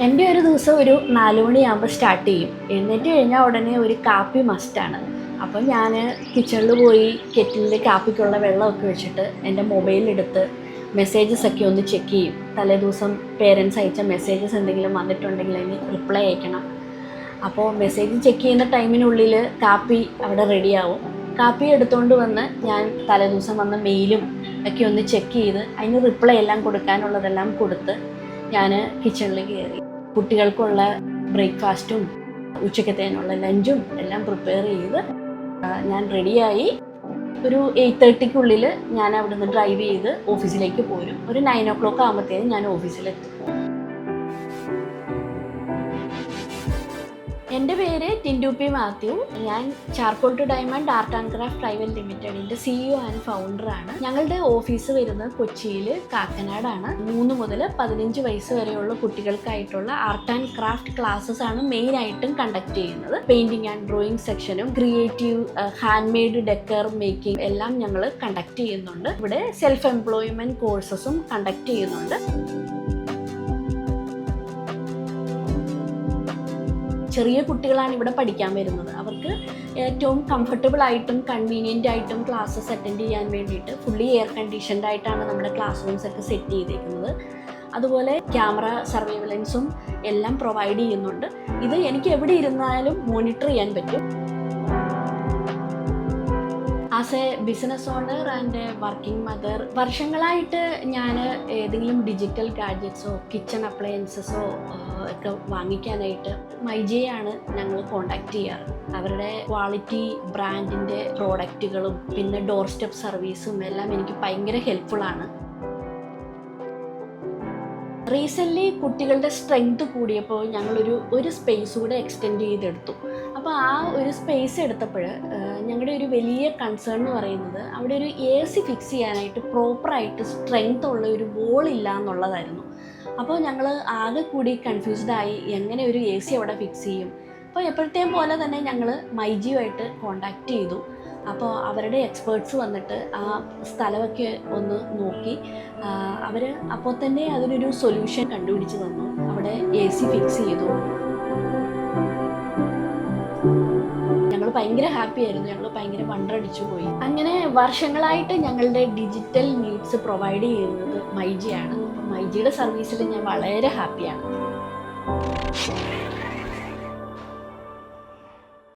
എൻ്റെ ഒരു ദിവസം ഒരു 4 മണിയാകുമ്പോൾ സ്റ്റാർട്ട് ചെയ്യും. എഴുന്നേറ്റ് കഴിഞ്ഞാൽ ഉടനെ ഒരു കാപ്പി മസ്റ്റാണ്. അപ്പം ഞാൻ കിച്ചണിൽ പോയി കെറ്റിലിൽ കാപ്പിക്കുള്ള വെള്ളമൊക്കെ വെച്ചിട്ട് എൻ്റെ മൊബൈലെടുത്ത് മെസ്സേജസൊക്കെ ഒന്ന് ചെക്ക് ചെയ്യും. തലേദിവസം പേരൻസ് അയച്ച മെസ്സേജസ് എന്തെങ്കിലും വന്നിട്ടുണ്ടെങ്കിൽ അതിന് റിപ്ലൈ അയക്കണം. അപ്പോൾ മെസ്സേജ് ചെക്ക് ചെയ്യുന്ന ടൈമിനുള്ളിൽ കാപ്പി അവിടെ റെഡിയാവും. കാപ്പി എടുത്തുകൊണ്ട് വന്ന് ഞാൻ തലേദിവസം വന്ന മെയിലും ഒക്കെ ഒന്ന് ചെക്ക് ചെയ്ത് അതിന് റിപ്ലൈ എല്ലാം കൊടുക്കാനുള്ളതെല്ലാം കൊടുത്ത് ഞാൻ കിച്ചണിൽ കയറി. കുട്ടികൾക്കുള്ള ബ്രേക്ക്ഫാസ്റ്റും ഉച്ചക്കത്തേനുള്ള ലഞ്ചും എല്ലാം പ്രിപ്പയർ ചെയ്ത് ഞാൻ റെഡിയായി. ഒരു 8:30 ഞാൻ അവിടുന്ന് ഡ്രൈവ് ചെയ്ത് ഓഫീസിലേക്ക് പോരും. ഒരു 9 o'clock ആകുമ്പോഴത്തേക്കും ഞാൻ ഓഫീസിലെത്തും. എൻ്റെ പേര് ടിൻഡു പി മാത്യു. ഞാൻ charcoal to diamond art and craft private ലിമിറ്റഡിൻ്റെ CEO ആൻഡ് ഫൗണ്ടറാണ്. ഞങ്ങളുടെ ഓഫീസ് വരുന്നത് കൊച്ചിയിൽ കാക്കനാടാണ്. 3 മുതൽ 15 വയസ്സ് വരെയുള്ള കുട്ടികൾക്കായിട്ടുള്ള ആർട്ട് ആൻഡ് ക്രാഫ്റ്റ് ക്ലാസ്സസ് ആണ് മെയിനായിട്ടും കണ്ടക്ട് ചെയ്യുന്നത്. പെയിൻറ്റിങ് ആൻഡ് ഡ്രോയിങ് സെക്ഷനും creative hand made decor making എല്ലാം ഞങ്ങൾ കണ്ടക്ട് ചെയ്യുന്നുണ്ട്. ഇവിടെ സെൽഫ് എംപ്ലോയ്മെൻറ്റ് കോഴ്സസും കണ്ടക്ട് ചെയ്യുന്നുണ്ട്. ചെറിയ കുട്ടികളാണ് ഇവിടെ പഠിക്കാൻ വരുന്നത്. അവർക്ക് ഏറ്റവും കംഫർട്ടബിൾ ആയിട്ടും കൺവീനിയൻ്റ് ആയിട്ടും ക്ലാസ്സസ് അറ്റൻഡ് ചെയ്യാൻ വേണ്ടിയിട്ട് ഫുള്ളി എയർ കണ്ടീഷൻഡ് ആയിട്ടാണ് നമ്മുടെ ക്ലാസ് റൂംസ് ഒക്കെ സെറ്റ് ചെയ്തേക്കുന്നത്. അതുപോലെ ക്യാമറ സർവൈലൻസും എല്ലാം പ്രൊവൈഡ് ചെയ്യുന്നുണ്ട്. ഇത് എനിക്ക് എവിടെ ഇരുന്നാലും മോണിറ്റർ ചെയ്യാൻ പറ്റും. As a business owner and working mother, വർഷങ്ങളായിട്ട് ഞാൻ ഏതെങ്കിലും ഡിജിറ്റൽ ഗാഡ്ജറ്റ്സോ കിച്ചൺ അപ്ലയൻസസോ ഒക്കെ വാങ്ങിക്കാനായിട്ട് മൈജിയാണ് ഞങ്ങൾ കോണ്ടാക്ട് ചെയ്യാറ്. അവരുടെ ക്വാളിറ്റി ബ്രാൻഡിൻ്റെ പ്രോഡക്റ്റുകളും പിന്നെ ഡോർ സ്റ്റെപ്പ് സർവീസും എല്ലാം എനിക്ക് ഭയങ്കര ഹെൽപ്ഫുള്ളാണ്. റീസെൻ്റ്ലി കുട്ടികളുടെ സ്ട്രെങ്ത് കൂടിയപ്പോൾ ഞങ്ങളൊരു സ്പേസ് കൂടെ എക്സ്റ്റെൻഡ് ചെയ്തെടുത്തു. അപ്പോൾ ആ ഒരു സ്പേസ് എടുത്തപ്പോൾ ഞങ്ങളുടെ ഒരു വലിയ കൺസേൺ എന്ന് പറയുന്നത് അവിടെ ഒരു AC ഫിക്സ് ചെയ്യാനായിട്ട് പ്രോപ്പറായിട്ട് സ്ട്രെങ്ത് ഉള്ള ഒരു വോൾ ഇല്ല എന്നുള്ളതായിരുന്നു. അപ്പോൾ ഞങ്ങൾ ആകെ കൂടി കൺഫ്യൂസ്ഡായി, എങ്ങനെ ഒരു AC അവിടെ ഫിക്സ് ചെയ്യും. അപ്പോൾ എപ്പോഴത്തെയും പോലെ തന്നെ ഞങ്ങൾ മൈജിയുമായിട്ട് കോണ്ടാക്ട് ചെയ്തു. അപ്പോൾ അവരുടെ എക്സ്പേർട്സ് വന്നിട്ട് ആ സ്ഥലമൊക്കെ ഒന്ന് നോക്കി അവർ അപ്പോൾ തന്നെ അതിനൊരു സൊല്യൂഷൻ കണ്ടുപിടിച്ച് തന്നു. അവിടെ AC ഫിക്സ് ചെയ്തു. ഞങ്ങൾ ഭയങ്കര ഹാപ്പി ആയിരുന്നു. ഞങ്ങൾ ഭയങ്കര വണ്ടറടിച്ചു പോയി. അങ്ങനെ വർഷങ്ങളായിട്ട് ഞങ്ങളുടെ ഡിജിറ്റൽ നീഡ്സ് പ്രൊവൈഡ് ചെയ്യുന്നത് മൈജിയാണ്. മൈജിയുടെ സർവീസിൽ ഞാൻ വളരെ ഹാപ്പിയാണ്.